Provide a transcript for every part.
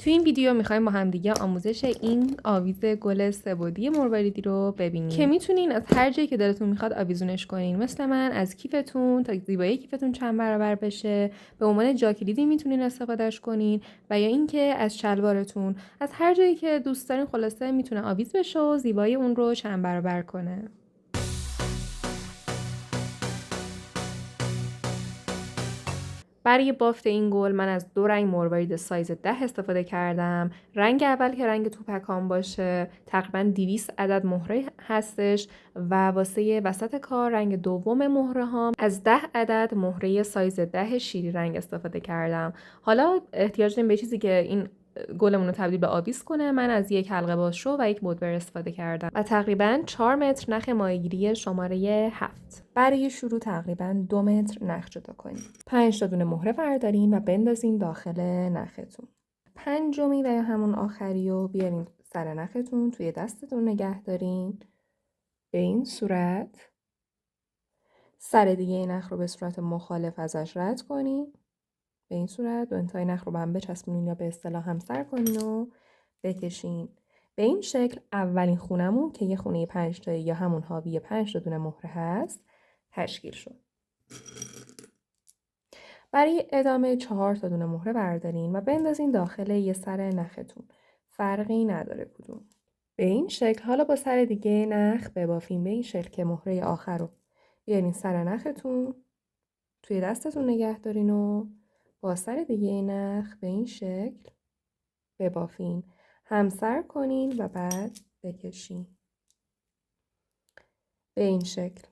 تو این ویدیو میخوایم با همدیگه آموزش این آویز گل سه‌بعدی مرواریدی رو ببینیم که میتونین از هر جایی که دلتون میخواد آویزونش کنین. مثل من از کیفتون تا زیبایی کیفتون چند برابر بشه، به عنوان جاکلیدی میتونین استفادهش کنین و یا اینکه از شلوارتون، از هر جایی که دوست دارین خلاصه میتونه آویز بشه و زیبایی اون رو چند برابر کنه. برای بافت این گل من از 2 رنگ مروارید سایز 10 استفاده کردم. رنگ اول که رنگ توپکان باشه، تقریبا 200 عدد مهره هستش و واسه وسط کار رنگ دوم مهره هام از 10 عدد مهره سایز 10 شیری رنگ استفاده کردم. حالا احتیاج داریم به چیزی که این گلمون رو تبدیل به آویز کنه. من از یک حلقه بازشو و یک مدور استفاده کردم و تقریبا 4 متر نخ ماهیگیری شماره 7. برای شروع تقریبا 2 متر نخ جدا کنید. 5 تا دونه مهره بردارین و بندازین داخل نختون. پنجمی و یا همون آخری رو بیارین سر نختون، توی دستتون نگه دارین به این صورت. سر دیگه نخ رو به صورت مخالف ازش رد کنین به این صورت. دو انتهای نخ رو به هم بچسبونین یا به اصطلاح همسر کنین و بکشین. به این شکل اولین خونمون که یه خونه 5 تایی یا همون حاوی 5 تا دونه مهره هست تشکیل شد. برای ادامه 4 تا دونه مهره بردارین و بندازین داخل یه سر نختون. فرقی نداره کدوم. به این شکل حالا با سر دیگه نخ ببافین به این شکل که مهره آخر رو بیارین سر نختون، توی دستتون نگه دارین و با سر دیگه نخ به این شکل ببافین، همسر کنین و بعد بکشین. به این شکل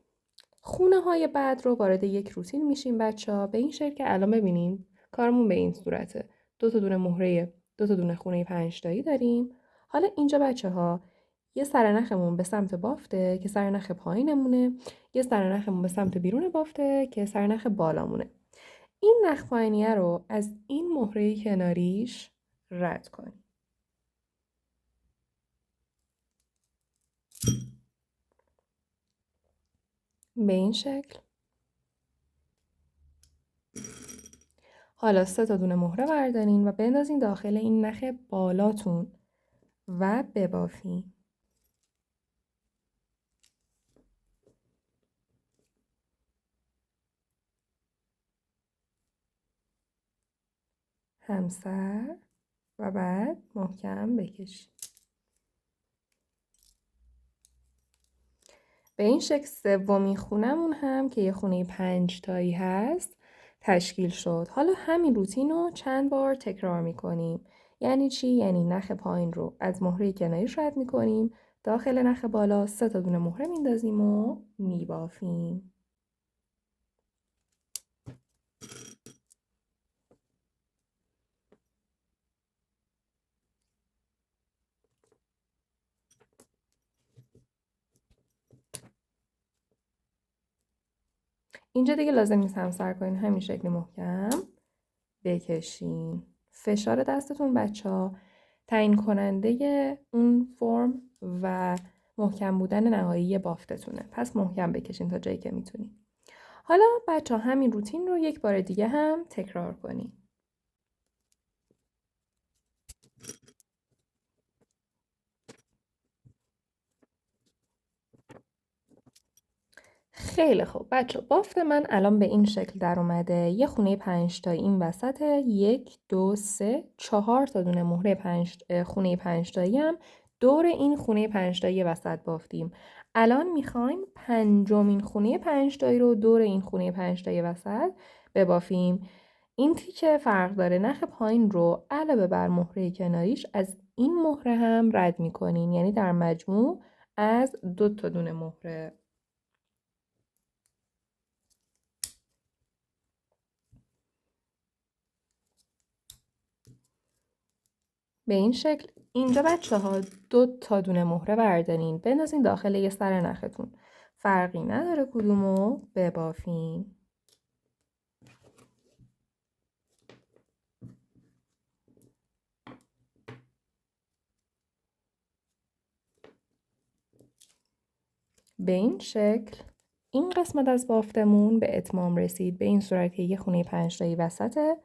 خونه های بعد رو وارد یک روتین میشیم بچه‌ها. به این شکل که الان ببینیم کارمون به این صورته. 2 تا دونه مهره 2 تا دونه خونه 5 تایی داریم. حالا اینجا بچه‌ها یه سرنخمون به سمت بافته که سرنخ پایینمونه، یه سرنخمون به سمت بیرون بافته که سرنخ بالامونه. این نخ پایینیه رو از این مهره کناریش رد کنیم. به این شکل. حالا 3 تا دونه مهره بردارین و بندازین داخل این نخ بالاتون و ببافین. همسر و بعد محکم بکشید. به این شکل سومین خونمون هم که یه خونه 5 تایی هست تشکیل شد. حالا همین روتین رو چند بار تکرار میکنیم. یعنی چی؟ یعنی نخ پایین رو از مهره کناریش رد میکنیم، داخل نخ بالا 3 تا دونه مهره میندازیم و میبافیم. اینجا دیگه لازم نیست همسر کنین، همین شکلی محکم بکشین. فشار دستتون بچه‌ها تعیین کننده اون فرم و محکم بودن نهایی بافتتونه. پس محکم بکشین تا جایی که میتونین. حالا بچه‌ها همین روتین رو یک بار دیگه هم تکرار کنین. خیلی خوب بچه، بافت من الان به این شکل در اومده. یه خونه 5 تا این وسط، 1 2 3 4 تا دونه مهره خونه 5 تایی هم دور این خونه 5 تایی وسط بافتیم. الان میخوایم پنجمین خونه 5 تایی رو دور این خونه 5 تایی وسط ببافیم. این تیکه فرق داره. نخ پایین رو علاوه بر مهره کناریش از این مهره هم رد میکنین، یعنی در مجموع از 2 تا دونه مهره. به این شکل اینجا بچه‌ها 2 تا دونه مهره بردارین بندازین داخل یه سر نختون. فرقی نداره کدومو ببافین. به این شکل این قسمت از بافتمون به اتمام رسید. به این صورت که یه خونه 5 تایی وسطه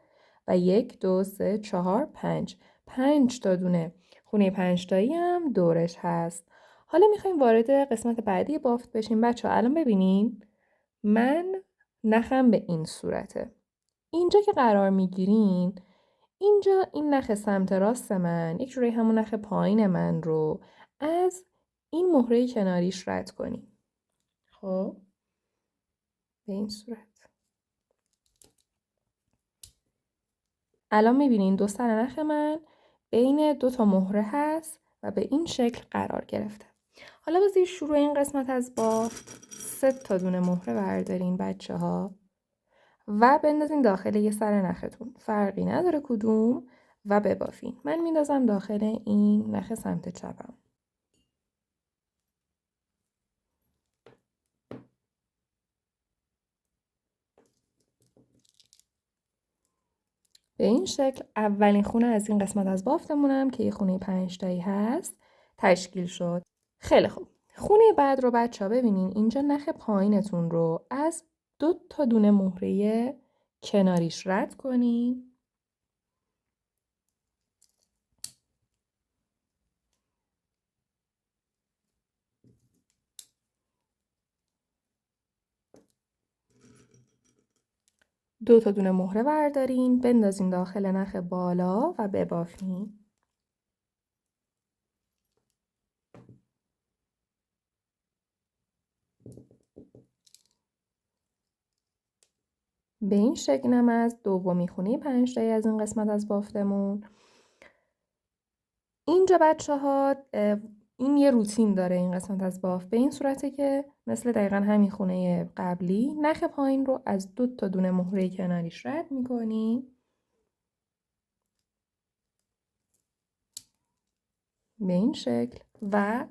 و 1 2 3 4 5 5 تا دونه خونه 5 تایی هم دورش هست. حالا میخوایم وارد قسمت بعدی بافت بشیم. بچه‌ها الان ببینین من نخم به این صورته. اینجا که قرار میگیرین، اینجا این نخ سمت راست من، یک جوری همون نخ پایین من رو از این مهره کناریش رد کنین. خب به این صورت. الان میبینین دو سر نخ من بین دو تا مهره هست و به این شکل قرار گرفته. حالا بذارید شروع این قسمت از بافت 3 تا دونه مهره بردارین بچه‌ها و بندازین داخل یه سر نختون، فرقی نداره کدوم، و ببافین. من میندازم داخل این نخ سمت چپم. به این شکل اولین خونه از این قسمت از بافتمونم که یه خونه 5 تایی هست تشکیل شد. خیلی خوب. خونه بعد رو بچه‌ها ببینین اینجا نخ پایینتون رو از 2 تا دونه مهره کناریش رد کنین. دو تا دونه مهره بردارین، بندازین داخل نخ بالا و ببافین. به این شکل هم از دومی خونه 5 تایی از این قسمت از بافتمون. اینجا بچه‌ها این یه روتین داره این قسمت از بافت، به این صورته که مثل دقیقا همین خونه قبلی نخ پایین رو از 2 تا دونه مهره کناریش رد می‌کنین. به این شکل و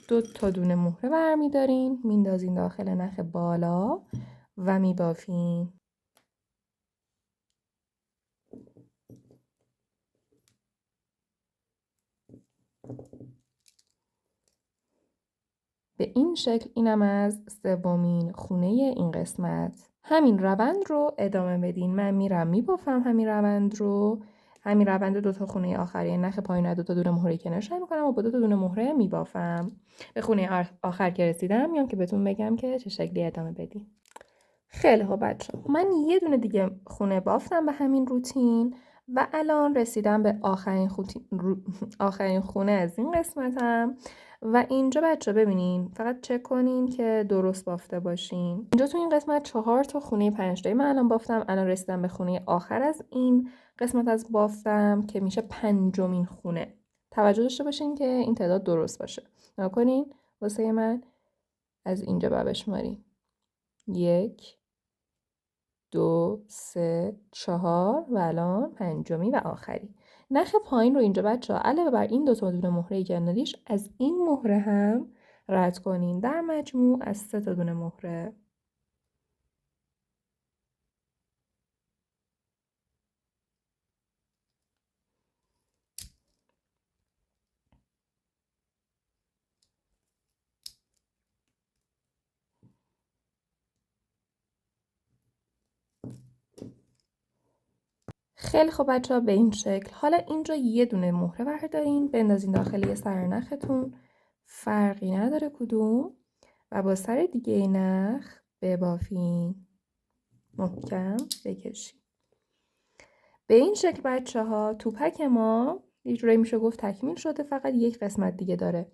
2 تا دونه مهره برمیدارین، میندازین داخل نخ بالا و میبافین. به این شکل اینم از سومین خونه این قسمت. همین روند رو ادامه بدین. من میرم میبافم همین روند دو تا خونه آخری نخ پایین دو تا دونه مهره کنارش میکنم و با 2 تا دونه مهره میبافم. به خونه آخر که رسیدم میام که بهتون بگم که چه شکلی ادامه بدین. خیلی خوب بچه‌ها، من یه دونه دیگه خونه بافتم به همین روتین و الان رسیدم به آخرین خونه از این قسمتم و اینجا بچه ببینین فقط چک کنین که درست بافته باشین. اینجا تو این قسمت 4 تا خونه 5 تایی من الان بافتم. الان رسیدم به خونه آخر از این قسمت از بافتم که میشه 5مین خونه. توجه داشته باشین که این تعداد درست باشه. نکنین واسه من از اینجا بشمارین. 1 2 3 4 و الان 5می و آخری. نخ پایین رو اینجا بچه‌ها علاوه بر این 2 تا دونه مهره کناریش از این مهره هم رد کنین. در مجموع از 3 تا دونه مهره. خیلی خوب بچه‌ها به این شکل. حالا اینجا یه دونه مهره بردارین، بندازین داخل یه سر نختون، فرقی نداره کدوم، و با سر دیگه نخ ببافین. محکم بکشین. به این شکل بچه‌ها توپک ما یه جورایی میشه گفت تکمیل شده، فقط یک قسمت دیگه داره.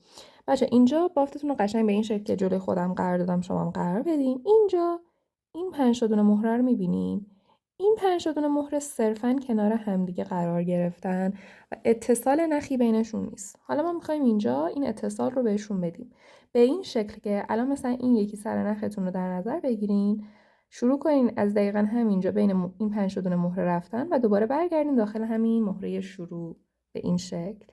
بچه اینجا بافتتون رو قشنگ به این شکل که جلوی خودم قرار دادم شما هم قرار بدین. اینجا این 5 تا دونه مهره رو می‌بینین. این 5 تا دونه مهره صرفاً کنار همدیگه قرار گرفتن و اتصال نخی بینشون نیست. حالا ما می‌خوایم اینجا این اتصال رو بهشون بدیم. به این شکل که الان مثلا این یکی سر نختون رو در نظر بگیرین، شروع کنین از دقیقاً همینجا بین این 5 تا دونه مهره رفتن و دوباره برگردین داخل همین مهره شروع به این شکل.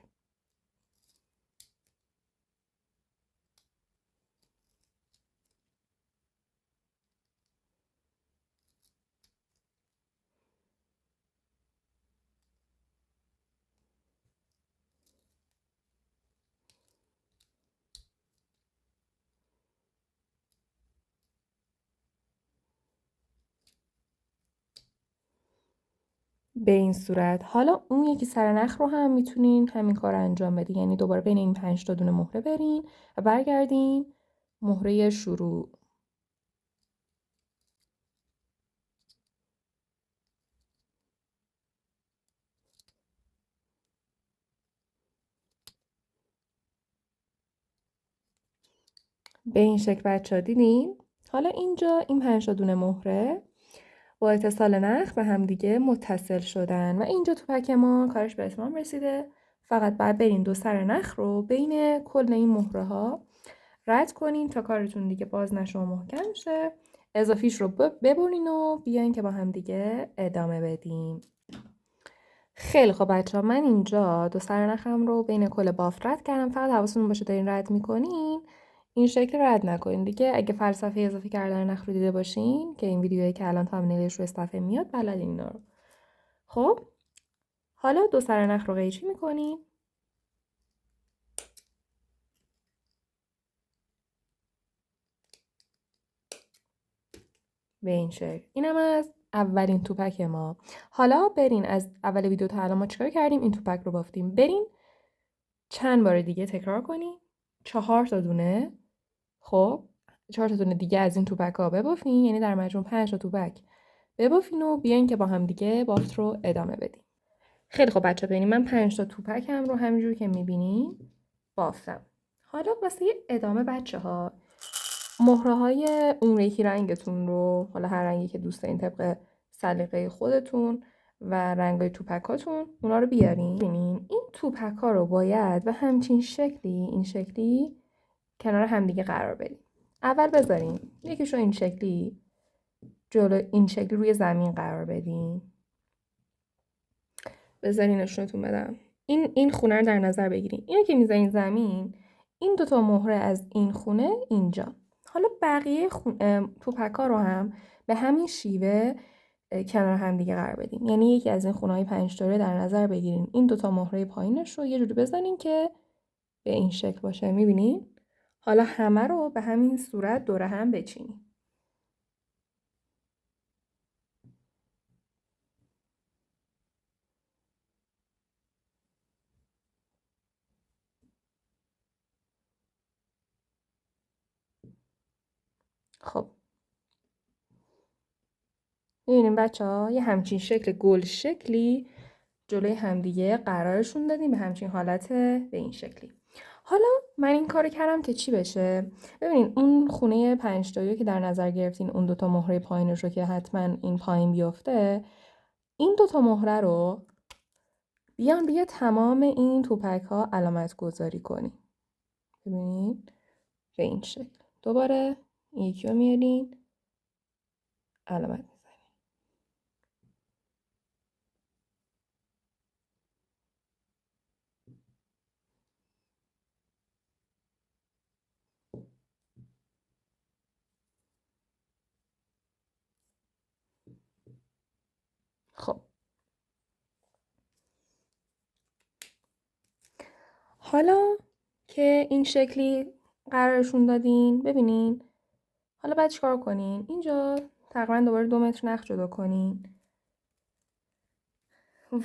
به این صورت حالا اون یکی سر نخ رو هم میتونین همین کار انجام بدین، یعنی دوباره بین این 5 تا دونه مهره برین و برگردین مهره شروع. به این شکل بچه‌ها دیدین؟ حالا اینجا این 5 تا دونه مهره با اتصال نخ به هم دیگه متصل شدن و اینجا توپک ما کارش به اتمام رسیده. فقط بعد برین 2 سر نخ رو بین کل این مهره ها رد کنین تا کارتون دیگه باز نشه و محکم شه. اضافیش رو ببرین و بیاین که با هم دیگه ادامه بدیم. خیلی خب بچه ها، من اینجا 2 سر نخم رو بین کل بافت رد کردم. فقط حواستون باشه دارین رد میکنین این شکل رد نکنین دیگه. اگه فلسفه اضافی کردن نخ رو دیده باشین که این ویدیویی که الان تامنیلش رو صفحه میاد بلدین اینا رو. خب حالا 2 سر نخ رو قیچی میکنین. به این شکل. اینم از اولین توپک ما. حالا برین از اول ویدیو تا الان ما چیکار کردیم؟ این توپک رو بافتیم. برین چند بار دیگه تکرار کنین 4 تا دونه. خب 4 تا دونه دیگه از این توپک ها ببافین، یعنی در مجموع 5 تا توپک ببافین و بیاین که با هم دیگه بافت رو ادامه بدیم. خیلی خب بچه ببینید من 5 تا توپک هم رو همینجور که میبینین بافتم. حالا واسه ادامه بچه ها مهره های اون یکی رنگتون رو، حالا هر رنگی که دوست دارین طبق سلیقه خودتون و رنگای توپکاتون اونا رو بیارین. ببینین این توپک ها رو باید به همچین شکلی، این شکلی کنار همدیگه قرار بدین. اول بذارین یکیشو این شکلی جلو، این شکلی روی زمین قرار بدین. بذارین نشونتون بدم. این خونه رو در نظر بگیرین. اینو که میذارین زمین، این 2 تا مهره از این خونه اینجا. حالا بقیه توپکا رو هم به همین شیوه کنار هم دیگه قرار بدین. یعنی یکی از این خونه‌های 5 تاره در نظر بگیرین. این 2 تا مهره پایینش رو یه جوری بزنین که به این شکل باشه. می‌بینین؟ حالا همه رو به همین صورت دور هم بچینین. خب می‌بینین بچه‌ها یه همچین شکل گل شکلی جلوی همدیگه قرارشون دادیم به همچین حالت به این شکلی. حالا من این کارو کردم که چی بشه؟ ببینین اون خونه 5 تایی که در نظر گرفتین، اون 2 تا مهره پایینش رو که حتما این پایین بیفته، این 2 تا مهره رو بیان روی تمام این توپک ها علامت گذاری کنین. ببینین به این شکل. دوباره این یکی رو میارین علامت. خب حالا که این شکلی قرارشون دادین، ببینین حالا بعد چیکار کنین؟ اینجا تقریبا دوباره 2 متر نخ جدا کنین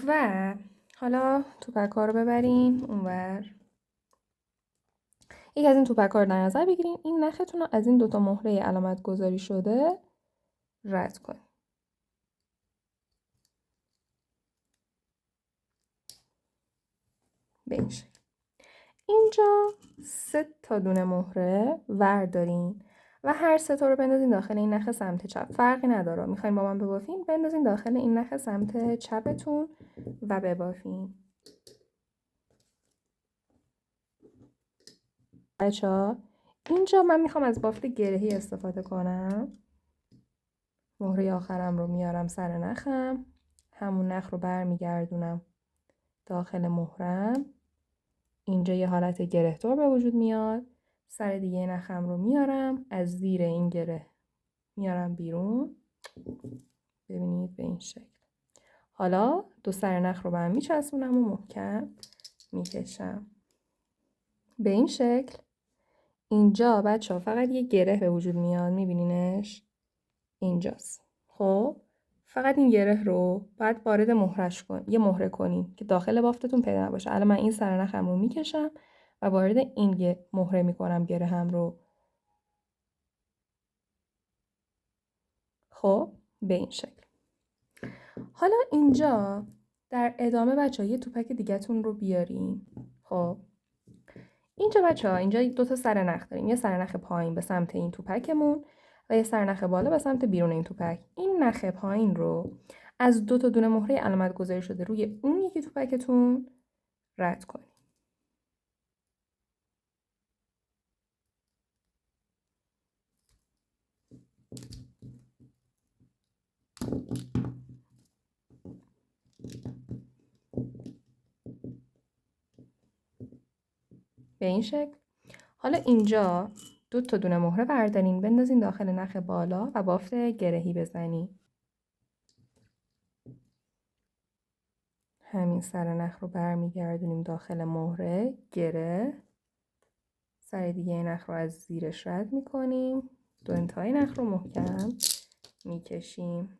و حالا توپک ها رو ببرین اونور. یکی از این توپک ها رو در نظر بگیرین. این نختون رو از این 2 تا مهره علامت گذاری شده رد کنین. به این شکل. اینجا 3 تا دونه مهره وردارین و هر 3 تا رو بندازین داخل این نخ سمت چپ. فرقی نداره. میخواین با من ببافین بندازین داخل این نخ سمت چپتون و ببافین. بچه‌ها اینجا من میخوام از بافت گرهی استفاده کنم. مهره آخرم رو میارم سر نخم، همون نخ رو برمیگردونم داخل مهرم. اینجا یه حالت گرهدار به وجود میاد. سر دیگه نخم رو میارم از زیر این گره میارم بیرون. ببینید به این شکل. حالا 2 سر نخ رو به هم میچسبونم و محکم میکشم به این شکل. اینجا بچه‌ها فقط یه گره به وجود میاد، میبینینش؟ اینجاست. خب فقط این گره رو باید وارد مهرش یه مهره کنین که داخل بافتتون پیدا نباشه. الان من این سرنخم رو میکشم و وارد این مهره میکنم گره هم رو. خب به این شکل. حالا اینجا در ادامه بچه‌ها یه توپک دیگه‌تون رو بیارین. خب اینجا بچه‌ها اینجا 2 تا سرنخ داریم. یه سرنخ پایین به سمت این توپکمون و یه سرنخ بالا به سمت بیرون این توپک. این نخ پایین رو از 2 تا دونه مهره علامت گذاری شده روی اون یکی توپکتون رد کنید. به این شکل. حالا اینجا 2 تا دونه مهره بردارین بندازین داخل نخ بالا و بافت گرهی بزنین. همین سرنخ رو برمیگردونیم داخل مهره گره. سر دیگه نخ رو از زیرش رد میکنیم. 2 انتهای نخ رو محکم میکشیم.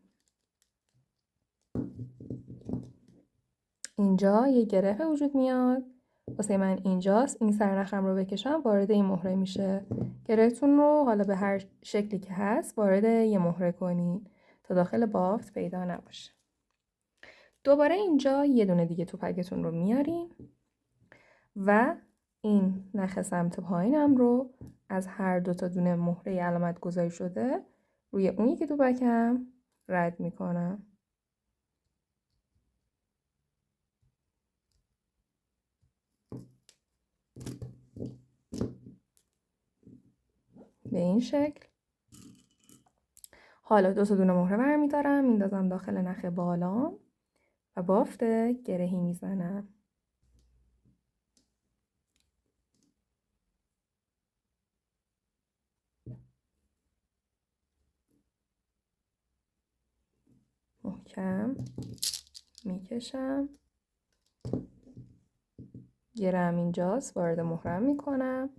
اینجا یه گره به وجود میاد. واسه من اینجاست. این سرنخم رو بکشم وارد این مهره میشه. گرهتون رو حالا به هر شکلی که هست وارد یه مهره کنین تا داخل بافت پیدا نباشه. دوباره اینجا یه دونه دیگه توپکتون رو میارین و این نخ سمت پایینم رو از هر 2 تا دونه مهره علامت گذاری شده روی اون یکی توپکم رد میکنم. به این شکل. حالا 2 تا دونه مهره برمیدارم میندازم داخل نخ بالا و بافت گرهی میزنم. محکم میکشم. گرم اینجاست وارد مهرم میکنم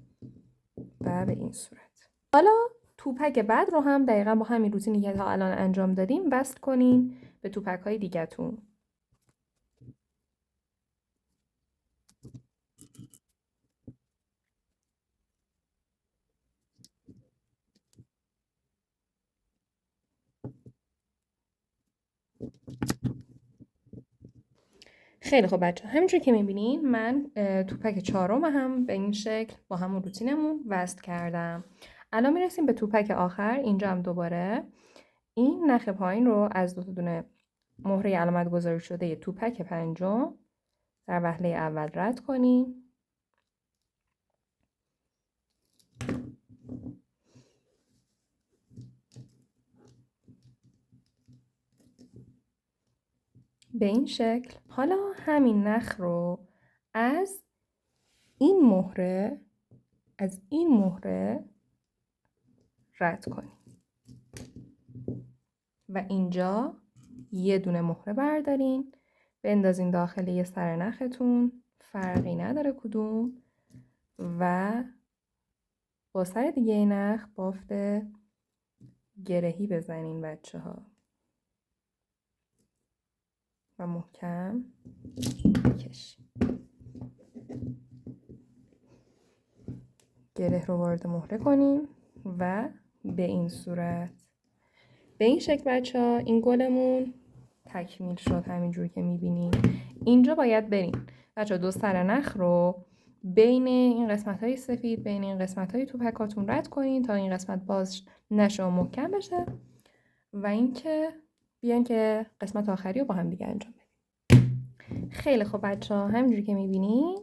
و به این صورت. حالا توپک بعد رو هم دقیقا با همین روتینی که تا الان انجام دادیم وصل کنین به توپک های دیگه‌تون. خیلی خب بچه همینجور که میبینین من توپک 4م هم به این شکل با همون روتینمون وصل کردم. الان میرسیم به توپک آخر. اینجا هم دوباره این نخ پایین رو از 2 تا دونه مهره علامت گذاری شده توپک 5م در وهله اول رد کنیم. به این شکل. حالا همین نخ رو از این مهره رد کنیم و اینجا یه دونه مهره بردارین بندازین داخل یه سرنختون، فرقی نداره کدوم، و با سر دیگه نخ بافت گرهی بزنین بچه ها و محکم بکشین. گره رو وارد مهره کنیم و به این صورت. به این شکل بچه ها این گلمون تکمیل شد. همینجور که میبینین اینجا باید برین بچه ها 2 سرنخ رو بین این قسمت های سفید بین این قسمت های توپکاتون رد کنین تا این قسمت باز نشه و محکم بشه و اینکه بیان که قسمت آخری رو با هم دیگه انجام بدیم. خیلی خب بچه ها همینجوری که میبینین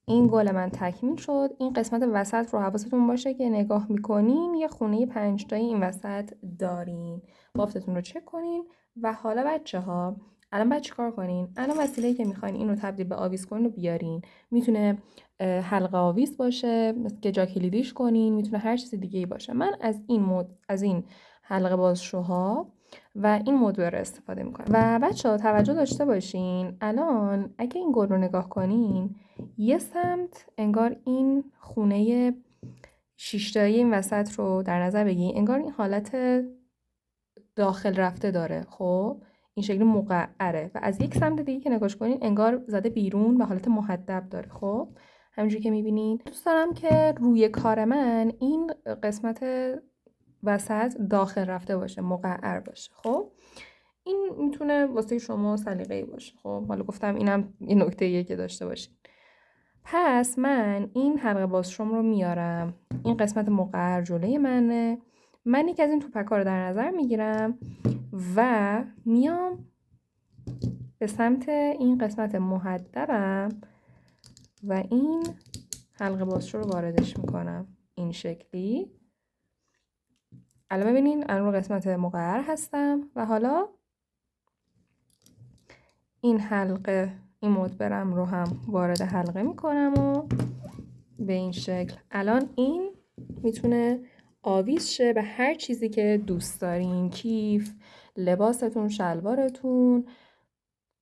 این گل من تکمیل شد. این قسمت وسط رو حواستون باشه که نگاه میکنین یه خونه 5 تایی این وسط دارین. بافتتون رو چک کنین و حالا بچه ها الان باید چیکار کنین؟ الان وسیله‌ای که میخواین این رو تبدیل به آویز کنین رو بیارین. میتونه حلقه آویز باشه، مثل که جا کلیدیش کنین، میتونه هر چیز دیگه‌ای باشه. من از این حلقه بازشوها و این مدور استفاده میکنم. و بچه ها توجه داشته باشین الان اگه این گل رو نگاه کنین یه سمت انگار این خونه 6 تایی این وسط رو در نظر بگیرین، انگار این حالت داخل رفته داره. خب این شکلی مقعره و از یک سمت دیگه که نگاش کنین انگار زده بیرون و حالت مهدب داره. خب همینجوری که میبینین. دوست دارم که روی کار من این قسمت وسط داخل رفته باشه، مقعر باشه. خب این میتونه واسه شما سلیقه‌ای باشه. خب حالا گفتم اینم این نکته‌ایه که داشته باشین. پس من این حلقه بازشم رو میارم، این قسمت مقعر جلوی منه، من یکی از این توپک‌ها رو در نظر میگیرم و میام به سمت این قسمت مهدبم و این حلقه بازش رو واردش میکنم این شکلی. الان ببینین الان رو قسمت مقعر هستم و حالا این حلقه، این مدبرم رو هم وارد حلقه میکنم و به این شکل. الان این میتونه آویز شه به هر چیزی که دوست دارین، کیف، لباستون، شلوارتون،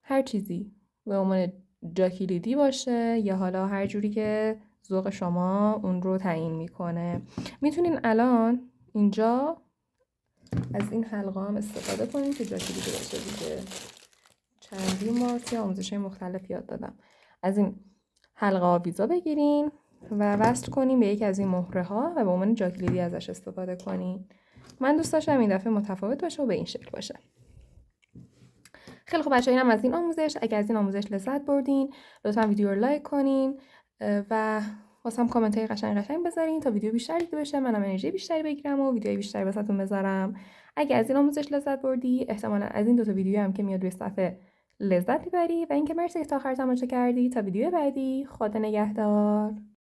هر چیزی به عنوان جاکلیدی باشه یا حالا هر جوری که ذوق شما اون رو تعیین میکنه. میتونین الان اینجا از این حلقه هم استفاده کنین که جاکلیدی باشه دیگه. چندین بار توی آموزش‌های مختلف یاد دادم. از این حلقه آویزا بگیرین و وصل کنین به یکی از این مهره ها و به عنوان جاکلیدی ازش استفاده کنین. من دوست داشتم این دفعه متفاوت باشه و به این شکل باشه. خیلی خوب بچه‌ها، اینم از این آموزش. اگر از این آموزش لذت بردین لطفاً ویدیو رو لایک کنین و واسم کامنت‌های قشنگ بذارین تا ویدیو بیشتر دیده بشه، منم انرژی بیشتری بگیرم و ویدیوهای بیشتری واسهتون بذارم. اگر از این آموزش لذت بردی احتمالاً از این دو تا ویدیو هم که میاد روی صفحه لذت میبری و اینکه مرسی که تا آخر تماشا کردی. تا ویدیو بعدی، خدا نگهدار.